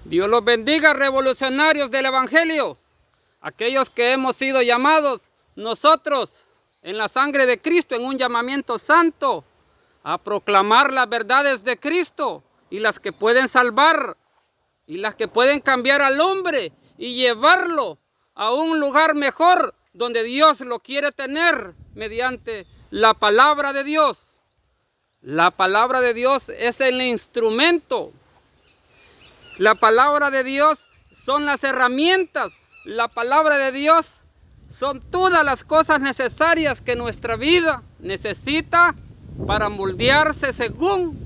Dios los bendiga, revolucionarios del Evangelio, aquellos que hemos sido llamados nosotros en la sangre de Cristo, en un llamamiento santo, a proclamar las verdades de Cristo y las que pueden salvar y las que pueden cambiar al hombre y llevarlo a un lugar mejor donde Dios lo quiere tener mediante la palabra de Dios. La palabra de Dios es el instrumento. La palabra de Dios son las herramientas. La palabra de Dios son todas las cosas necesarias que nuestra vida necesita para moldearse según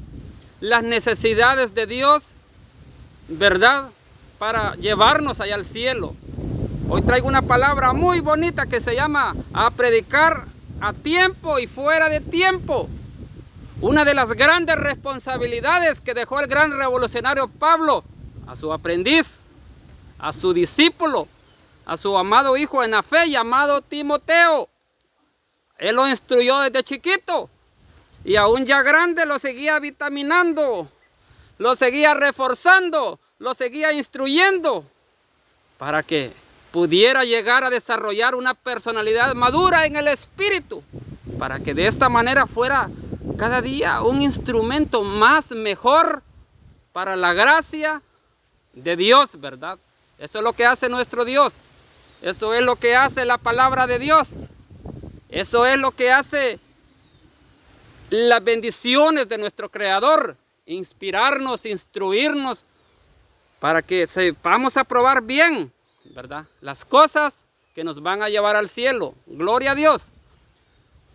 las necesidades de Dios, ¿verdad? Para llevarnos allá al cielo. Hoy traigo una palabra muy bonita que se llama a predicar a tiempo y fuera de tiempo. Una de las grandes responsabilidades que dejó el gran revolucionario Pablo a su aprendiz, a su discípulo, a su amado hijo en la fe llamado Timoteo. Él lo instruyó desde chiquito y aún ya grande lo seguía vitaminando, lo seguía reforzando, lo seguía instruyendo para que pudiera llegar a desarrollar una personalidad madura en el espíritu, para que de esta manera fuera cada día un instrumento más mejor para la gracia de Dios, ¿verdad? Eso es lo que hace nuestro Dios. Eso es lo que hace la palabra de Dios. Eso es lo que hace las bendiciones de nuestro Creador. Inspirarnos, instruirnos para que sepamos aprobar bien, ¿verdad? Las cosas que nos van a llevar al cielo. Gloria a Dios.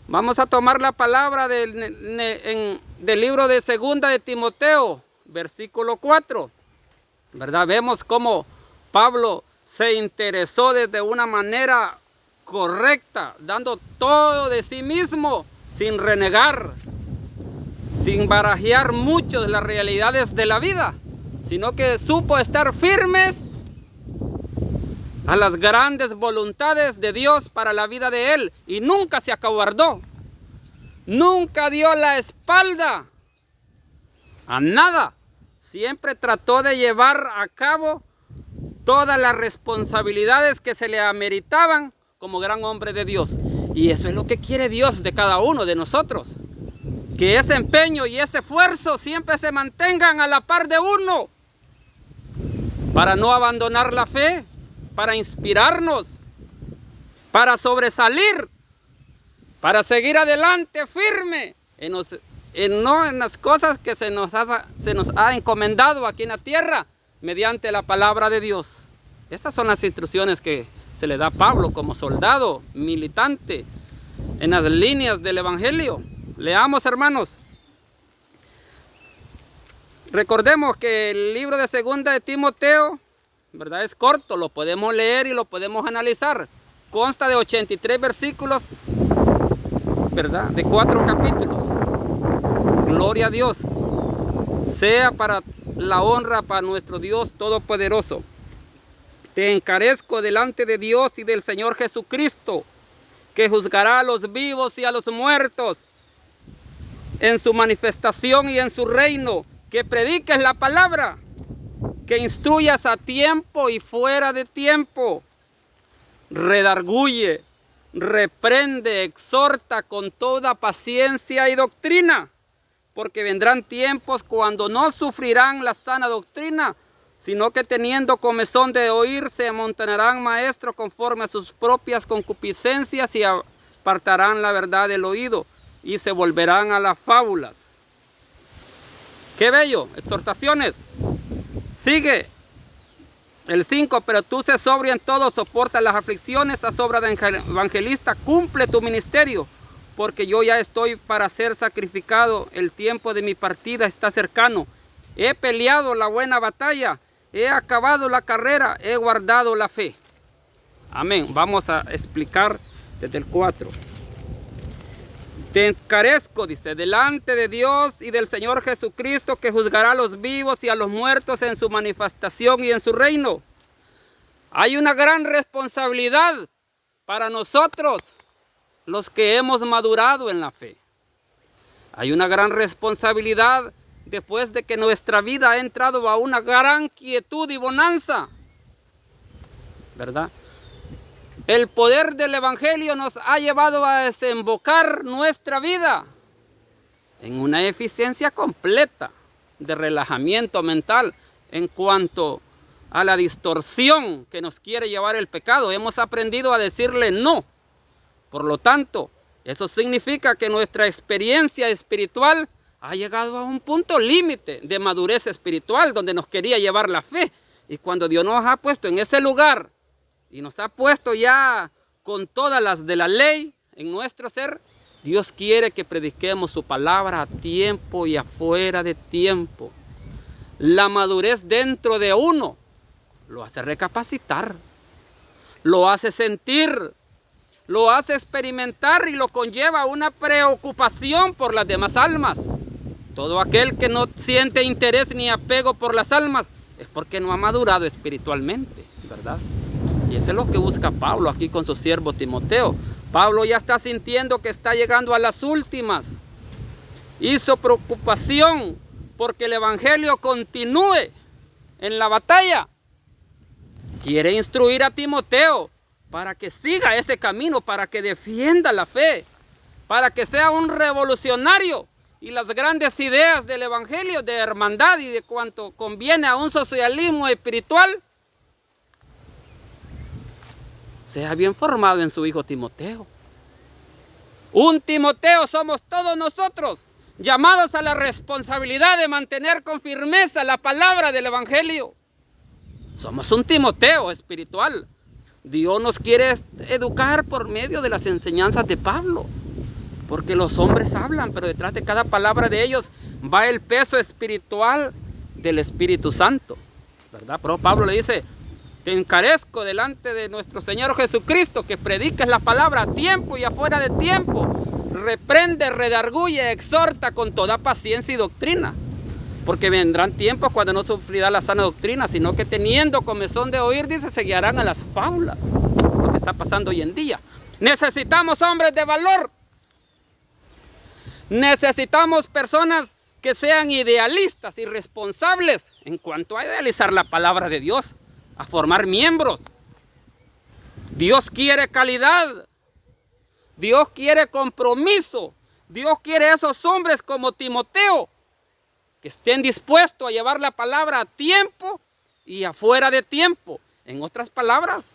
Vamos a tomar la palabra del libro de Segunda de Timoteo, versículo 4. ¿Verdad? Vemos cómo Pablo se interesó desde una manera correcta, dando todo de sí mismo, sin renegar, sin barajear mucho de las realidades de la vida, sino que supo estar firmes a las grandes voluntades de Dios para la vida de él, y nunca se acobardó, nunca dio la espalda a nada. Siempre trató de llevar a cabo todas las responsabilidades que se le ameritaban como gran hombre de Dios. Y eso es lo que quiere Dios de cada uno de nosotros. Que ese empeño y ese esfuerzo siempre se mantengan a la par de uno. Para no abandonar la fe, para inspirarnos, para sobresalir, para seguir adelante firme en las cosas que se nos ha encomendado aquí en la tierra mediante la palabra de Dios. Esas son las instrucciones que se le da a Pablo como soldado militante en las líneas del Evangelio. Leamos, hermanos. Recordemos que el libro de Segunda de Timoteo, ¿verdad?, es corto, lo podemos leer y lo podemos analizar. Consta de 83 versículos, ¿verdad?, de 4 capítulos. Gloria a Dios. Sea para la honra para nuestro Dios Todopoderoso. Te encarezco delante de Dios y del Señor Jesucristo, que juzgará a los vivos y a los muertos en su manifestación y en su reino, que prediques la palabra, que instruyas a tiempo y fuera de tiempo, redarguye, reprende, exhorta con toda paciencia y doctrina, porque vendrán tiempos cuando no sufrirán la sana doctrina, sino que teniendo comezón de oír, se amontonarán maestros conforme a sus propias concupiscencias y apartarán la verdad del oído y se volverán a las fábulas. ¡Qué bello! Exhortaciones. Sigue el 5, pero tú sé sobrio en todo, soporta las aflicciones, haz obra de evangelista, cumple tu ministerio, porque yo ya estoy para ser sacrificado, el tiempo de mi partida está cercano. He peleado la buena batalla, he acabado la carrera, he guardado la fe. Amén. Vamos a explicar desde el 4. Te encarezco, dice, delante de Dios y del Señor Jesucristo, que juzgará a los vivos y a los muertos en su manifestación y en su reino. Hay una gran responsabilidad para nosotros, los que hemos madurado en la fe. Hay una gran responsabilidad después de que nuestra vida ha entrado a una gran quietud y bonanza, ¿verdad? El poder del Evangelio nos ha llevado a desembocar nuestra vida en una eficiencia completa de relajamiento mental en cuanto a la distorsión que nos quiere llevar el pecado. Hemos aprendido a decirle no. Por lo tanto, eso significa que nuestra experiencia espiritual ha llegado a un punto límite de madurez espiritual donde nos quería llevar la fe. Y cuando Dios nos ha puesto en ese lugar y nos ha puesto ya con todas las de la ley en nuestro ser, Dios quiere que prediquemos su palabra a tiempo y afuera de tiempo. La madurez dentro de uno lo hace recapacitar, lo hace sentir, lo hace experimentar y lo conlleva a una preocupación por las demás almas. Todo aquel que no siente interés ni apego por las almas es porque no ha madurado espiritualmente, ¿verdad? Y eso es lo que busca Pablo aquí con su siervo Timoteo. Pablo ya está sintiendo que está llegando a las últimas. Hizo preocupación porque el Evangelio continúe en la batalla. Quiere instruir a Timoteo para que siga ese camino, para que defienda la fe, para que sea un revolucionario y las grandes ideas del Evangelio de hermandad y de cuanto conviene a un socialismo espiritual sea bien formado en su hijo Timoteo. Un Timoteo somos todos nosotros, llamados a la responsabilidad de mantener con firmeza la palabra del Evangelio. Somos un Timoteo espiritual. Dios nos quiere educar por medio de las enseñanzas de Pablo, porque los hombres hablan, pero detrás de cada palabra de ellos va el peso espiritual del Espíritu Santo, ¿verdad? Pero Pablo le dice: te encarezco delante de nuestro Señor Jesucristo que prediques la palabra a tiempo y afuera de tiempo. Reprende, redarguye, exhorta con toda paciencia y doctrina. Porque vendrán tiempos cuando no sufrirá la sana doctrina, sino que teniendo comezón de oír, dice, se guiarán a las fábulas. Lo que está pasando hoy en día. Necesitamos hombres de valor. Necesitamos personas que sean idealistas y responsables en cuanto a idealizar la palabra de Dios, a formar miembros. Dios quiere calidad. Dios quiere compromiso. Dios quiere esos hombres como Timoteo, que estén dispuestos a llevar la palabra a tiempo y afuera de tiempo. En otras palabras,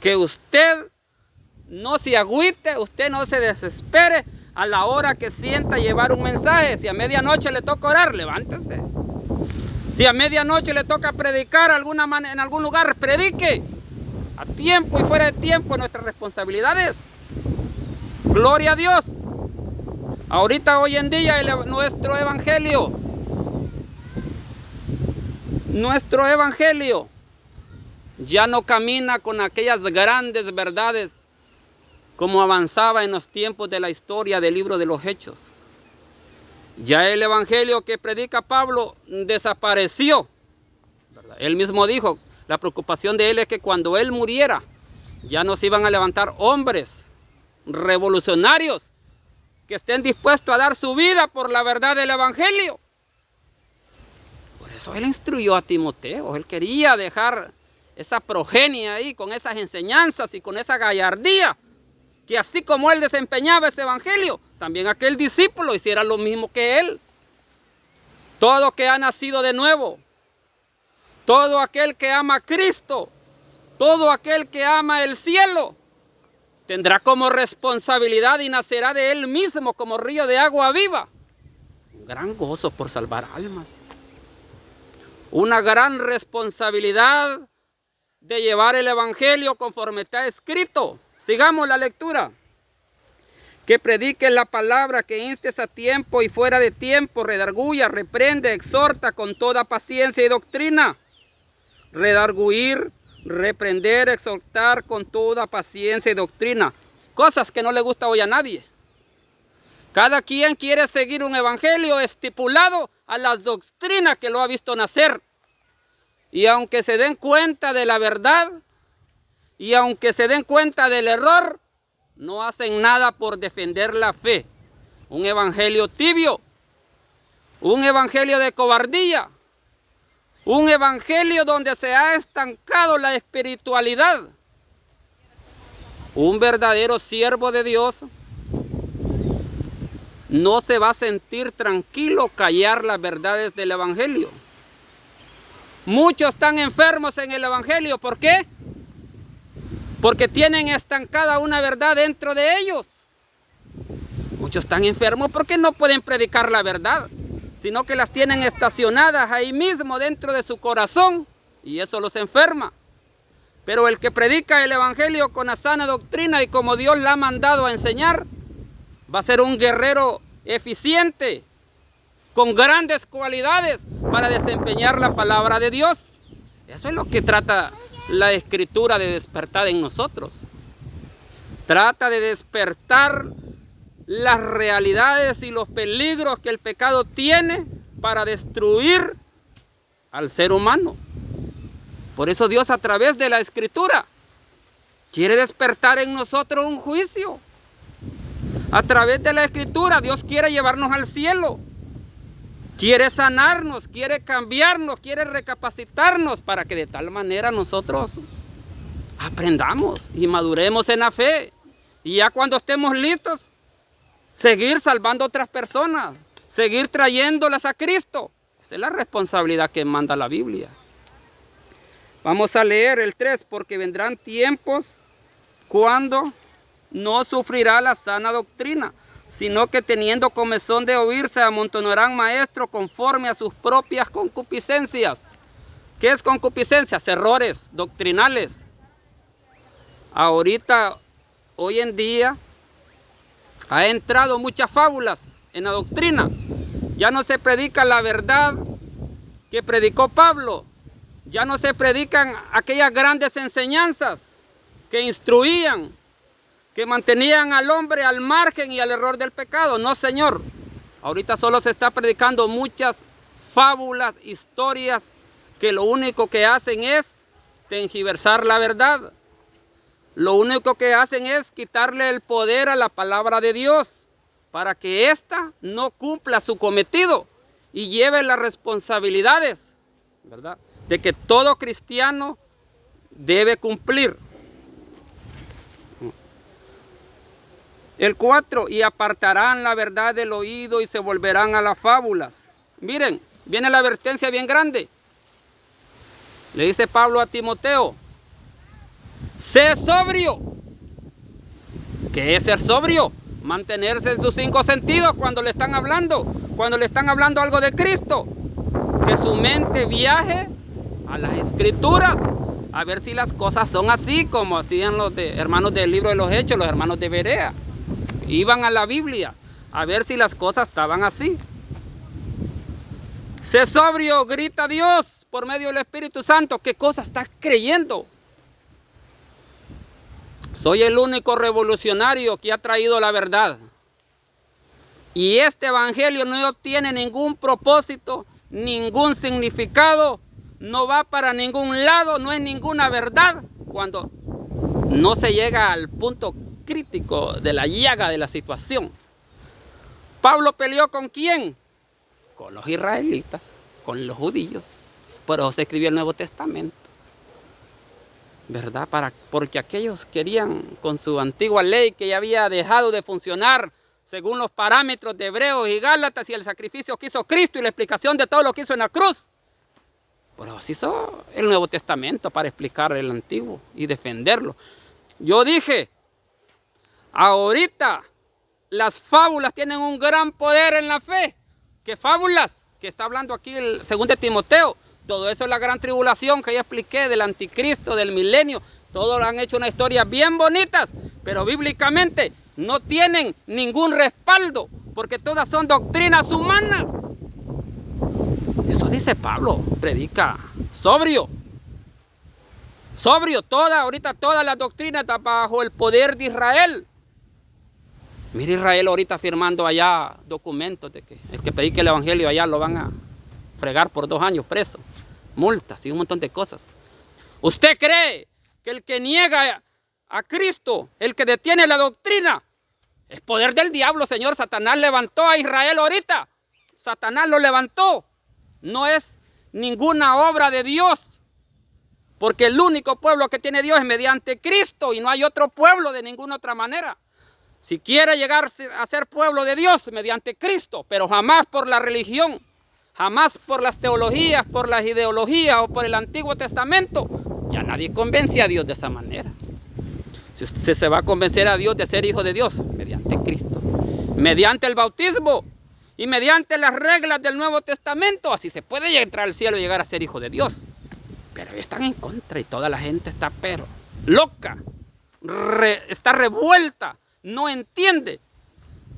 que usted no se agüite, usted no se desespere a la hora que sienta llevar un mensaje. Si a medianoche le toca orar, levántese. Si a medianoche le toca predicar en algún lugar, predique. A tiempo y fuera de tiempo nuestras responsabilidades. Gloria a Dios. Ahorita, hoy en día, nuestro evangelio ya no camina con aquellas grandes verdades como avanzaba en los tiempos de la historia del libro de los Hechos. Ya el evangelio que predica Pablo desapareció, ¿verdad? Él mismo dijo, la preocupación de él es que cuando él muriera, ya no se iban a levantar hombres revolucionarios que estén dispuestos a dar su vida por la verdad del evangelio. Por eso él instruyó a Timoteo. Él quería dejar esa progenie ahí con esas enseñanzas y con esa gallardía, que así como él desempeñaba ese evangelio, también aquel discípulo hiciera lo mismo que él. Todo que ha nacido de nuevo, todo aquel que ama a Cristo, todo aquel que ama el cielo, tendrá como responsabilidad y nacerá de él mismo como río de agua viva. Un gran gozo por salvar almas. Una gran responsabilidad de llevar el evangelio conforme está escrito. Sigamos la lectura. Que prediques la palabra, que instes a tiempo y fuera de tiempo, redarguya, reprende, exhorta con toda paciencia y doctrina. Redarguir, reprender, exhortar con toda paciencia y doctrina. Cosas que no le gusta hoy a nadie. Cada quien quiere seguir un evangelio estipulado a las doctrinas que lo ha visto nacer. Y aunque se den cuenta de la verdad, y aunque se den cuenta del error, no hacen nada por defender la fe. Un evangelio tibio, un evangelio de cobardía, un evangelio donde se ha estancado la espiritualidad. Un verdadero siervo de Dios no se va a sentir tranquilo callar las verdades del evangelio. Muchos están enfermos en el evangelio. ¿Por qué? Porque tienen estancada una verdad dentro de ellos. Muchos están enfermos porque no pueden predicar la verdad, sino que las tienen estacionadas ahí mismo dentro de su corazón, y eso los enferma. Pero el que predica el evangelio con la sana doctrina y como Dios la ha mandado a enseñar, va a ser un guerrero eficiente, con grandes cualidades para desempeñar la palabra de Dios. Eso es lo que trata la Escritura de despertar en nosotros. Trata de despertar las realidades y los peligros que el pecado tiene para destruir al ser humano. Por eso Dios, a través de la Escritura, quiere despertar en nosotros un juicio. A través de la Escritura Dios quiere llevarnos al cielo. Quiere sanarnos, quiere cambiarnos, quiere recapacitarnos para que de tal manera nosotros aprendamos y maduremos en la fe. Y ya cuando estemos listos, seguir salvando a otras personas, seguir trayéndolas a Cristo. Esa es la responsabilidad que manda la Biblia. Vamos a leer el 3, porque vendrán tiempos cuando no sufrirá la sana doctrina, sino que teniendo comezón de oír, se amontonarán maestros conforme a sus propias concupiscencias. ¿Qué es concupiscencias? Errores doctrinales. Ahorita, hoy en día, ha entrado muchas fábulas en la doctrina. Ya no se predica la verdad que predicó Pablo. Ya no se predican aquellas grandes enseñanzas que instruían, que mantenían al hombre al margen y al error del pecado. No, señor. Ahorita solo se está predicando muchas fábulas, historias, que lo único que hacen es tergiversar la verdad. Lo único que hacen es quitarle el poder a la palabra de Dios para que ésta no cumpla su cometido y lleve las responsabilidades, ¿verdad?, de que todo cristiano debe cumplir. El 4, y apartarán la verdad del oído y se volverán a las fábulas. Miren, viene la advertencia bien grande. Le dice Pablo a Timoteo: sé sobrio. ¿Qué es ser sobrio? Mantenerse en sus 5 sentidos cuando le están hablando. Cuando le están hablando algo de Cristo. Que su mente viaje a las Escrituras, a ver si las cosas son así como hacían los hermanos del libro de los Hechos, los hermanos de Berea. Iban a la Biblia a ver si las cosas estaban así. Sé sobrio, grita Dios por medio del Espíritu Santo. ¿Qué cosa estás creyendo? Soy el único revolucionario que ha traído la verdad. Y este evangelio no tiene ningún propósito, ningún significado, no va para ningún lado, no es ninguna verdad cuando no se llega al punto crítico de la llaga de la situación. Pablo peleó ¿con quién? Con los israelitas, con los judíos. Por eso se escribió el Nuevo Testamento, ¿verdad? Porque aquellos querían, con su antigua ley que ya había dejado de funcionar según los parámetros de Hebreos y Gálatas, y el sacrificio que hizo Cristo y la explicación de todo lo que hizo en la cruz. Por eso se hizo el Nuevo Testamento, para explicar el Antiguo y defenderlo. Yo dije, ahorita las fábulas tienen un gran poder en la fe. ¿Qué fábulas? Que está hablando aquí el 2 de Timoteo. Todo eso es la gran tribulación que ya expliqué, del anticristo, del milenio. Todos han hecho una historia bien bonitas, pero bíblicamente no tienen ningún respaldo, porque todas son doctrinas humanas. Eso dice Pablo, predica sobrio. Sobrio, ahorita toda la doctrina está bajo el poder de Israel. Mira Israel ahorita firmando allá documentos de que el que predique el evangelio allá lo van a fregar por 2 años preso, multas y un montón de cosas. ¿Usted cree que el que niega a Cristo, el que detiene la doctrina, es poder del diablo, señor? Satanás levantó a Israel ahorita. Satanás lo levantó. No es ninguna obra de Dios. Porque el único pueblo que tiene Dios es mediante Cristo y no hay otro pueblo de ninguna otra manera. Si quiere llegar a ser pueblo de Dios, mediante Cristo, pero jamás por la religión, jamás por las teologías, por las ideologías o por el Antiguo Testamento. Ya nadie convence a Dios de esa manera. Si usted se va a convencer a Dios de ser hijo de Dios, mediante Cristo, mediante el bautismo y mediante las reglas del Nuevo Testamento, así se puede entrar al cielo y llegar a ser hijo de Dios. Pero están en contra y toda la gente está pero loca, está revuelta, no entiende.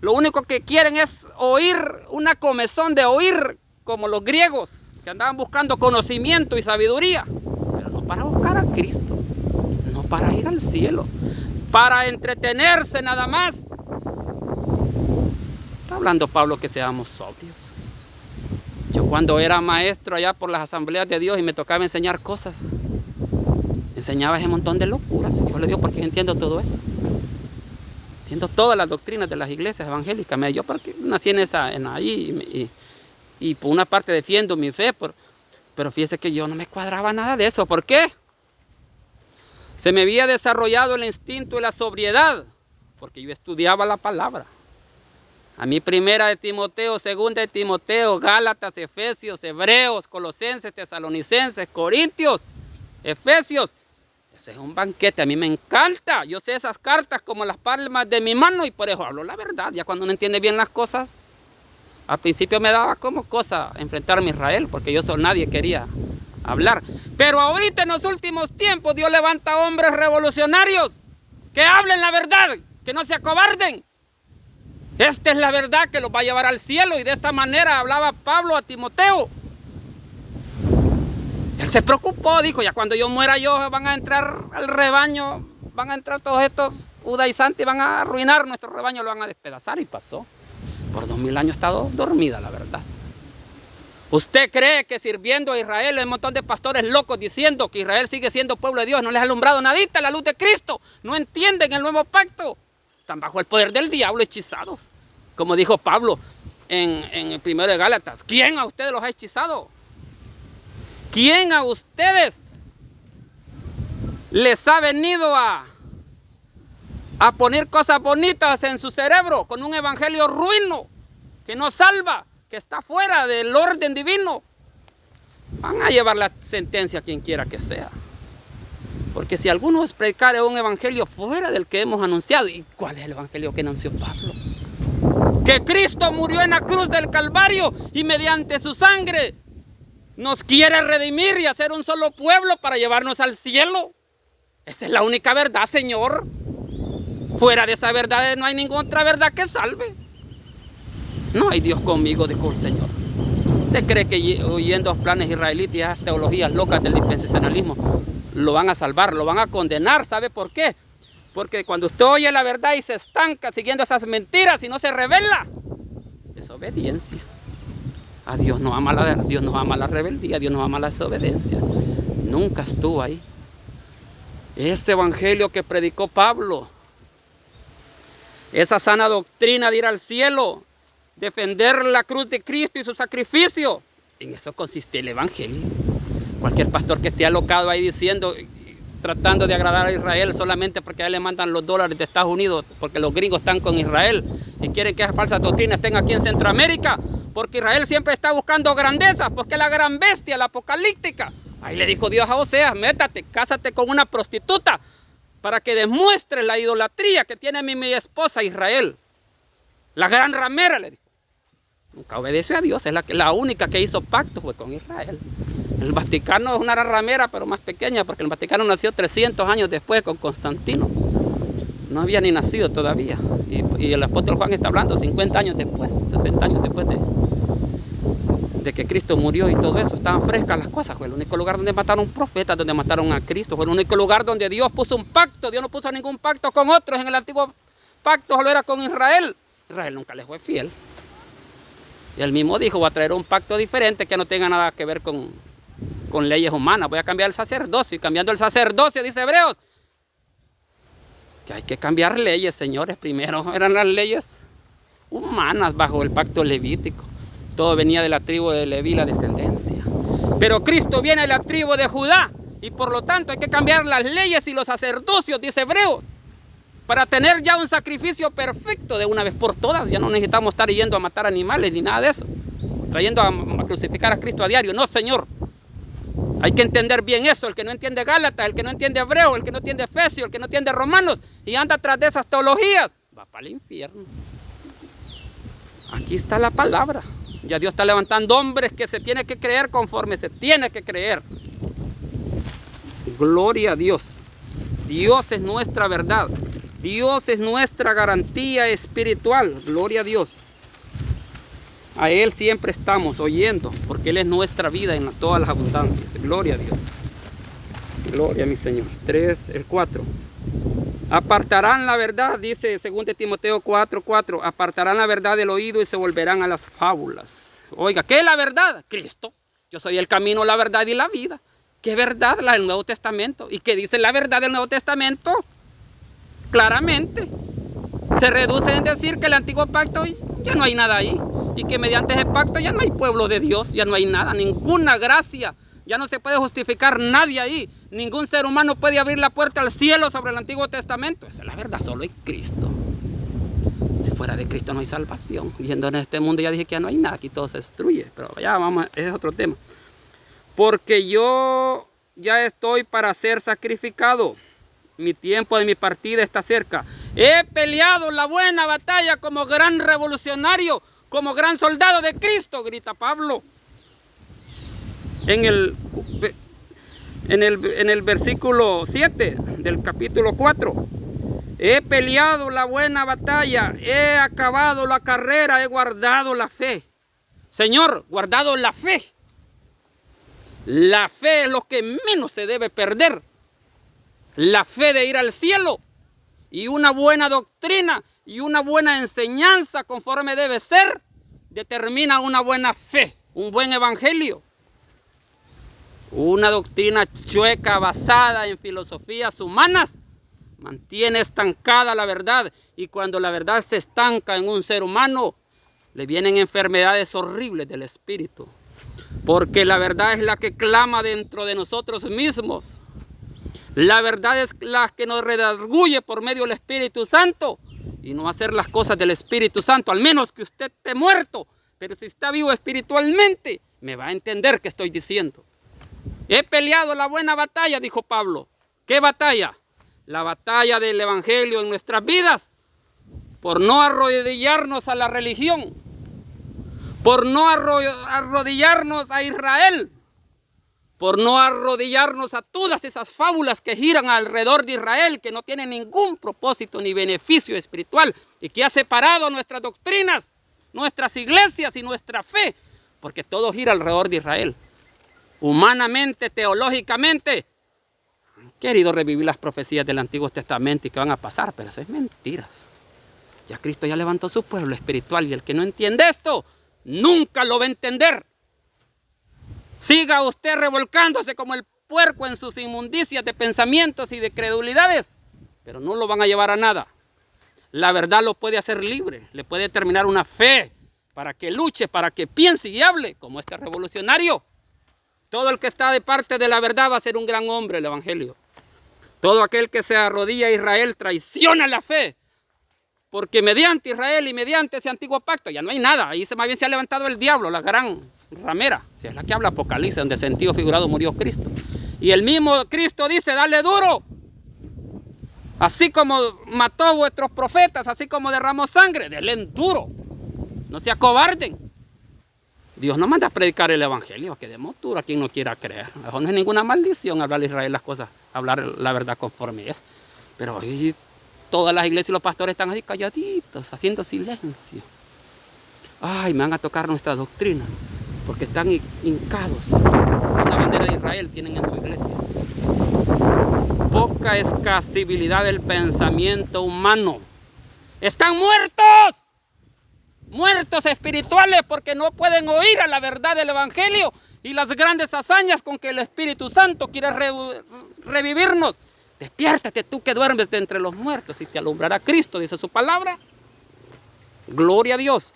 Lo único que quieren es oír, una comezón de oír, como los griegos que andaban buscando conocimiento y sabiduría, pero no para buscar a Cristo, no para ir al cielo, para entretenerse nada más. Está hablando Pablo que seamos sobrios. Yo cuando era maestro allá por las asambleas de Dios y me tocaba enseñar cosas, enseñaba ese montón de locuras. Yo le digo porque yo entiendo todo eso. Entiendo todas las doctrinas de las iglesias evangélicas. Yo porque nací ahí y por una parte defiendo mi fe, pero fíjese que yo no me cuadraba nada de eso. ¿Por qué? Se me había desarrollado el instinto de la sobriedad, porque yo estudiaba la palabra. A mí primera de Timoteo, segunda de Timoteo, Gálatas, Efesios, Hebreos, Colosenses, Tesalonicenses, Corintios, Efesios. Ese es un banquete, a mí me encanta. Yo sé esas cartas como las palmas de mi mano y por eso hablo la verdad. Ya cuando uno entiende bien las cosas, al principio me daba como cosa enfrentarme a Israel, porque yo soy nadie quería hablar. Pero ahorita en los últimos tiempos Dios levanta hombres revolucionarios que hablen la verdad, que no se acobarden. Esta es la verdad que los va a llevar al cielo y de esta manera hablaba Pablo a Timoteo. Él se preocupó, dijo, ya cuando yo muera van a entrar al rebaño, van a entrar todos estos judaizantes y van a arruinar nuestro rebaño, lo van a despedazar y pasó. Por 2000 años ha estado dormida la verdad. ¿Usted cree que sirviendo a Israel hay un montón de pastores locos diciendo que Israel sigue siendo pueblo de Dios? No les ha alumbrado nadita la luz de Cristo, no entienden el nuevo pacto. Están bajo el poder del diablo hechizados. Como dijo Pablo en el primero de Gálatas. ¿Quién a ustedes los ha hechizado? ¿Quién a ustedes les ha venido a poner cosas bonitas en su cerebro con un evangelio ruino que no salva, que está fuera del orden divino? Van a llevar la sentencia a quien quiera que sea. Porque si alguno es predicar un evangelio fuera del que hemos anunciado, ¿y cuál es el evangelio que anunció Pablo? Que Cristo murió en la cruz del Calvario y mediante su sangre nos quiere redimir y hacer un solo pueblo para llevarnos al cielo. Esa es la única verdad, Señor. Fuera de esa verdad no hay ninguna otra verdad que salve. No hay Dios conmigo, dijo el Señor. ¿Usted cree que oyendo los planes israelitas y esas teologías locas del dispensacionalismo lo van a salvar, lo van a condenar? ¿Sabe por qué? Porque cuando usted oye la verdad y se estanca siguiendo esas mentiras y no se revela, desobediencia. A Dios no ama la rebeldía, Dios no ama la desobediencia. Nunca estuvo ahí. Ese evangelio que predicó Pablo, esa sana doctrina de ir al cielo, defender la cruz de Cristo y su sacrificio, en eso consiste el evangelio. Cualquier pastor que esté alocado ahí diciendo, tratando de agradar a Israel solamente porque a él le mandan los dólares de Estados Unidos, porque los gringos están con Israel y quieren que esas falsas doctrinas estén aquí en Centroamérica, porque Israel siempre está buscando grandezas, porque es la gran bestia, la apocalíptica. Ahí le dijo Dios a Oseas, métate, cásate con una prostituta para que demuestres la idolatría que tiene mi esposa Israel. La gran ramera, le dijo. Nunca obedeció a Dios, es la única que hizo pacto fue con Israel. El Vaticano es una ramera, pero más pequeña, porque el Vaticano nació 300 años después con Constantino. No había ni nacido todavía. Y el apóstol Juan está hablando 50 años después, 60 años después de que Cristo murió y todo eso. Estaban frescas las cosas. Fue el único lugar donde mataron profetas, donde mataron a Cristo. Fue el único lugar donde Dios puso un pacto. Dios no puso ningún pacto con otros. En el antiguo pacto solo era con Israel. Israel nunca les fue fiel. Y él mismo dijo, voy a traer un pacto diferente que no tenga nada que ver con leyes humanas. Voy a cambiar el sacerdocio. Y cambiando el sacerdocio, dice Hebreos, que hay que cambiar leyes, señores. Primero eran las leyes humanas bajo el pacto levítico. Todo venía de la tribu de Leví, la descendencia. Pero Cristo viene de la tribu de Judá. Y por lo tanto hay que cambiar las leyes y los sacerdocios, dice Hebreos, para tener ya un sacrificio perfecto de una vez por todas. Ya no necesitamos estar yendo a matar animales ni nada de eso, trayendo a crucificar a Cristo a diario. No, Señor. Hay que entender bien eso. El que no entiende Gálatas, el que no entiende Hebreo, el que no entiende Efesios, el que no entiende Romanos y anda tras de esas teologías, va para el infierno. Aquí está la palabra. Ya Dios está levantando hombres que se tiene que creer conforme se tiene que creer. Gloria a Dios. Dios es nuestra verdad. Dios es nuestra garantía espiritual. Gloria a Dios. A Él siempre estamos oyendo, porque Él es nuestra vida en todas las abundancias. Gloria a Dios. Gloria a mi Señor. El 4. Apartarán la verdad, dice 2 Timoteo 4:4. Apartarán la verdad del oído y se volverán a las fábulas. Oiga, ¿qué es la verdad? Cristo. Yo soy el camino, la verdad y la vida. ¿Qué verdad? La del Nuevo Testamento. ¿Y qué dice la verdad del Nuevo Testamento? Claramente. Se reduce en decir que el antiguo pacto ya no hay nada ahí. Y que mediante ese pacto ya no hay pueblo de Dios, ya no hay nada, ninguna gracia. Ya no se puede justificar nadie ahí. Ningún ser humano puede abrir la puerta al cielo sobre el Antiguo Testamento. Esa es la verdad, solo hay Cristo. Si fuera de Cristo no hay salvación. Yendo en este mundo ya dije que ya no hay nada, aquí todo se destruye. Pero ya vamos, ese es otro tema. Porque yo ya estoy para ser sacrificado. Mi tiempo de mi partida está cerca. He peleado la buena batalla como gran revolucionario, como gran soldado de Cristo, grita Pablo. En el versículo 7 del capítulo 4. He peleado la buena batalla, he acabado la carrera, he guardado la fe. Señor, guardado la fe. La fe es lo que menos se debe perder. La fe de ir al cielo. Y una buena doctrina y una buena enseñanza conforme debe ser, determina una buena fe, un buen evangelio. Una doctrina chueca basada en filosofías humanas mantiene estancada la verdad, y cuando la verdad se estanca en un ser humano, le vienen enfermedades horribles del espíritu, porque la verdad es la que clama dentro de nosotros mismos. La verdad es la que nos redarguye por medio del Espíritu Santo, y no hacer las cosas del Espíritu Santo, al menos que usted esté muerto, pero si está vivo espiritualmente, me va a entender qué estoy diciendo. He peleado la buena batalla, dijo Pablo. ¿Qué batalla? La batalla del evangelio en nuestras vidas, por no arrodillarnos a la religión, por no arrodillarnos a Israel, por no arrodillarnos a todas esas fábulas que giran alrededor de Israel, que no tienen ningún propósito ni beneficio espiritual, y que ha separado nuestras doctrinas, nuestras iglesias y nuestra fe, porque todo gira alrededor de Israel. Humanamente, teológicamente, han querido revivir las profecías del Antiguo Testamento y que van a pasar, pero eso es mentiras. Ya Cristo ya levantó su pueblo espiritual, y el que no entiende esto, nunca lo va a entender. Siga usted revolcándose como el puerco en sus inmundicias de pensamientos y de credulidades, pero no lo van a llevar a nada. La verdad lo puede hacer libre, le puede determinar una fe para que luche, para que piense y hable como este revolucionario. Todo el que está de parte de la verdad va a ser un gran hombre, el evangelio. Todo aquel que se arrodilla a Israel traiciona la fe, porque mediante Israel y mediante ese antiguo pacto ya no hay nada. Ahí más bien se ha levantado el diablo, la gran ramera, si es la que habla Apocalipsis, donde sentido figurado murió Cristo. Y el mismo Cristo dice: dale duro. Así como mató a vuestros profetas, así como derramó sangre, denle duro. No se acobarden. Dios no manda a predicar el evangelio, que demos duro a quien no quiera creer. Eso no es ninguna maldición hablarle a Israel las cosas, hablar la verdad conforme es. Pero hoy todas las iglesias y los pastores están así calladitos, haciendo silencio. Ay, me van a tocar nuestra doctrina, porque están hincados. Una bandera de Israel tienen en su iglesia. Poca escasibilidad del pensamiento humano. ¡Están muertos! Muertos espirituales, porque no pueden oír a la verdad del evangelio y las grandes hazañas con que el Espíritu Santo quiere revivirnos. Despiértate tú que duermes de entre los muertos y te alumbrará Cristo, dice su palabra. Gloria a Dios.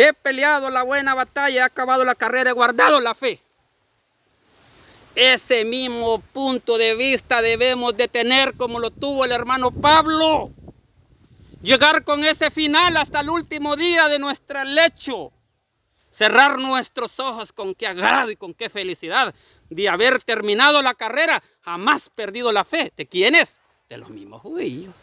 He peleado la buena batalla, he acabado la carrera, he guardado la fe. Ese mismo punto de vista debemos de tener como lo tuvo el hermano Pablo. Llegar con ese final hasta el último día de nuestro lecho. Cerrar nuestros ojos con qué agrado y con qué felicidad de haber terminado la carrera, jamás perdido la fe. ¿De quiénes? De los mismos judíos.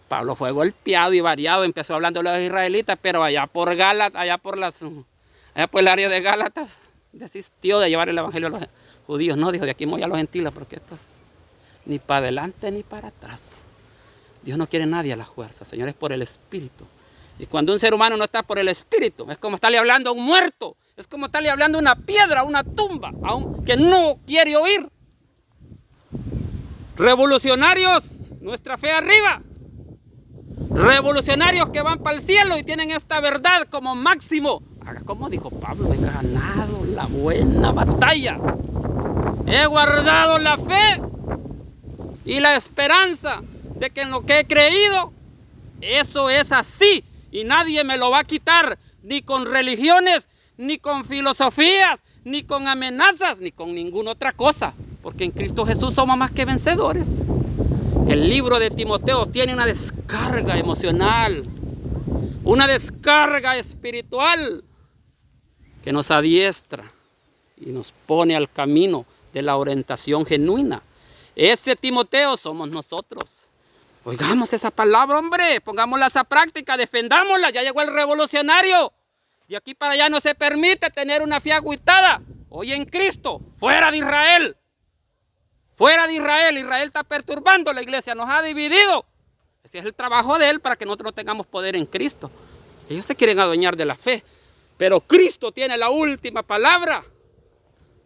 Pablo fue golpeado y variado, empezó hablando de los israelitas, pero allá por Gálatas, allá por el área de Gálatas, desistió de llevar el evangelio a los judíos. No, dijo, de aquí voy a los gentiles, porque esto ni para adelante ni para atrás. Dios no quiere a nadie a la fuerza, Señor, es por el Espíritu. Y cuando un ser humano no está por el Espíritu, es como estarle hablando a un muerto, es como estarle hablando a una piedra, a una tumba, a un que no quiere oír. Revolucionarios, nuestra fe arriba. Revolucionarios que van para el cielo y tienen esta verdad como máximo. Como dijo Pablo, he ganado la buena batalla. He guardado la fe y la esperanza de que en lo que he creído, eso es así. Y nadie me lo va a quitar, ni con religiones, ni con filosofías, ni con amenazas, ni con ninguna otra cosa. Porque en Cristo Jesús somos más que vencedores. El libro de Timoteo tiene una descarga emocional, una descarga espiritual que nos adiestra y nos pone al camino de la orientación genuina. Ese Timoteo somos nosotros. Oigamos esa palabra, hombre, pongámosla a práctica, defendámosla. Ya llegó el revolucionario. De aquí para allá no se permite tener una fe agüitada. Hoy en Cristo, fuera de Israel. Fuera de Israel. Israel está perturbando la iglesia, nos ha dividido. Ese es el trabajo de él para que nosotros no tengamos poder en Cristo. Ellos se quieren adueñar de la fe. Pero Cristo tiene la última palabra.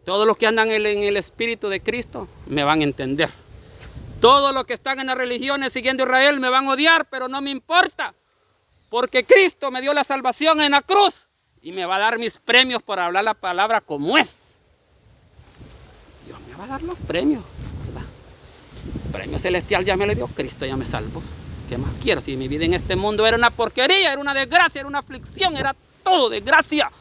Todos los que andan en el Espíritu de Cristo me van a entender. Todos los que están en las religiones siguiendo a Israel me van a odiar, pero no me importa. Porque Cristo me dio la salvación en la cruz y me va a dar mis premios por hablar la palabra como es. Dios me va a dar los premios, ¿verdad? El premio celestial ya me lo dio Cristo, ya me salvó. ¿Qué más quiero? Si mi vida en este mundo era una porquería, era una desgracia, era una aflicción, era todo desgracia.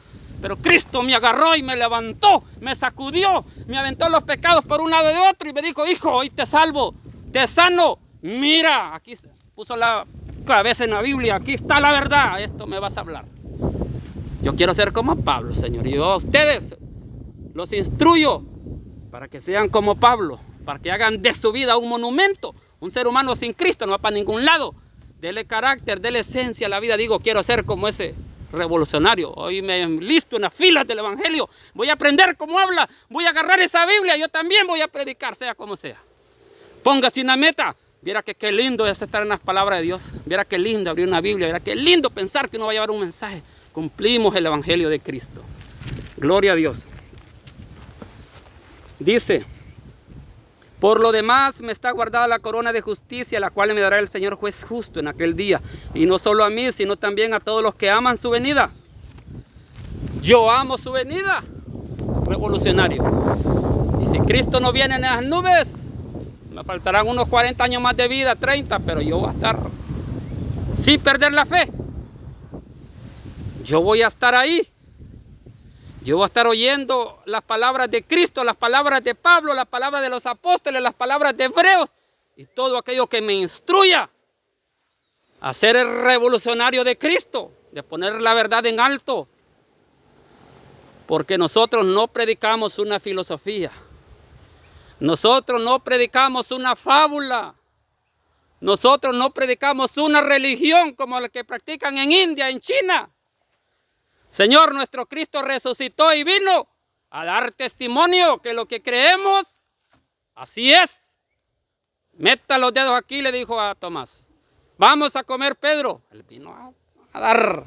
Pero Cristo me agarró y me levantó, me sacudió, me aventó los pecados por un lado y de otro y me dijo, hijo, hoy te salvo, te sano. Mira, aquí puso la cabeza en la Biblia, aquí está la verdad, esto me vas a hablar. Yo quiero ser como Pablo, Señor, y yo a ustedes los instruyo para que sean como Pablo, para que hagan de su vida un monumento. Un ser humano sin Cristo no va para ningún lado. Dele carácter, dele esencia a la vida. Digo, quiero ser como ese revolucionario. Hoy me enlisto en las filas del Evangelio. Voy a aprender cómo habla. Voy a agarrar esa Biblia. Yo también voy a predicar, sea como sea. Póngase una meta. Viera que qué lindo es estar en las palabras de Dios. Viera qué lindo abrir una Biblia. Viera qué lindo pensar que uno va a llevar un mensaje. Cumplimos el Evangelio de Cristo. Gloria a Dios. Dice, por lo demás me está guardada la corona de justicia, la cual me dará el Señor juez justo en aquel día. Y no solo a mí, sino también a todos los que aman su venida. Yo amo su venida, revolucionario. Y si Cristo no viene en las nubes, me faltarán unos 40 años más de vida, 30, pero yo voy a estar sin perder la fe. Yo voy a estar ahí. Yo voy a estar oyendo las palabras de Cristo, las palabras de Pablo, las palabras de los apóstoles, las palabras de Hebreos y todo aquello que me instruya a ser el revolucionario de Cristo, de poner la verdad en alto. Porque nosotros no predicamos una filosofía, nosotros no predicamos una fábula, nosotros no predicamos una religión como la que practican en India, en China. Señor, nuestro Cristo resucitó y vino a dar testimonio que lo que creemos, así es. Meta los dedos aquí, le dijo a Tomás. Vamos a comer, Pedro. Él vino a dar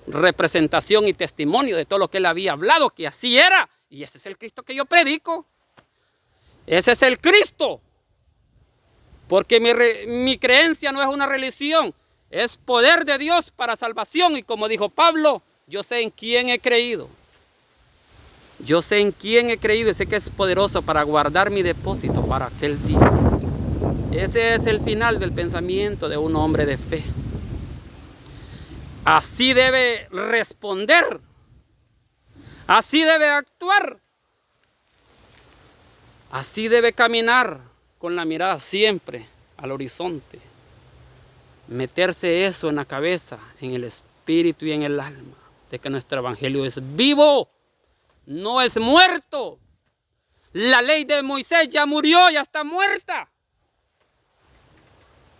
representación y testimonio de todo lo que él había hablado, que así era. Y ese es el Cristo que yo predico. Ese es el Cristo. Porque mi creencia no es una religión. Es poder de Dios para salvación y como dijo Pablo, yo sé en quién he creído. Yo sé en quién he creído y sé que es poderoso para guardar mi depósito para aquel día. Ese es el final del pensamiento de un hombre de fe. Así debe responder. Así debe actuar. Así debe caminar, con la mirada siempre al horizonte. Meterse eso en la cabeza, en el espíritu y en el alma, de que nuestro evangelio es vivo, no es muerto. La ley de Moisés ya murió, ya está muerta.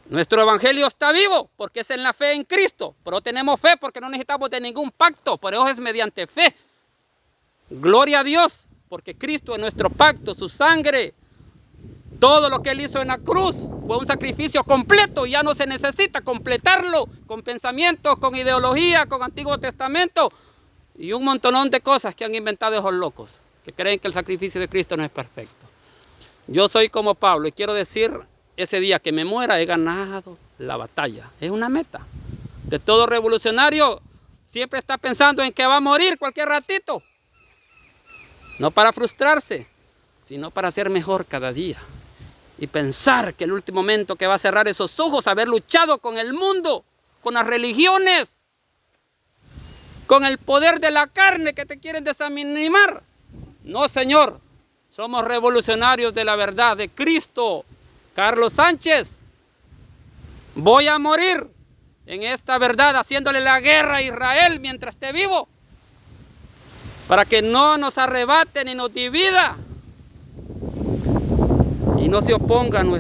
Nuestro evangelio está vivo porque es en la fe en Cristo. Pero tenemos fe porque no necesitamos de ningún pacto, por eso es mediante fe. Gloria a Dios, porque Cristo es nuestro pacto, su sangre, todo lo que Él hizo en la cruz fue un sacrificio completo y ya no se necesita completarlo con pensamientos, con ideología, con Antiguo Testamento y un montonón de cosas que han inventado esos locos que creen que el sacrificio de Cristo no es perfecto. Yo soy como Pablo y quiero decir, ese día que me muera he ganado la batalla. Es una meta de todo revolucionario. Siempre está pensando en que va a morir cualquier ratito. No para frustrarse, sino para ser mejor cada día. Y pensar que el último momento que va a cerrar esos ojos, haber luchado con el mundo, con las religiones, con el poder de la carne que te quieren desanimar. No, Señor, somos revolucionarios de la verdad de Cristo. Carlos Sánchez, voy a morir en esta verdad, haciéndole la guerra a Israel mientras esté vivo, para que no nos arrebate ni nos divida y no se oponga a nuestro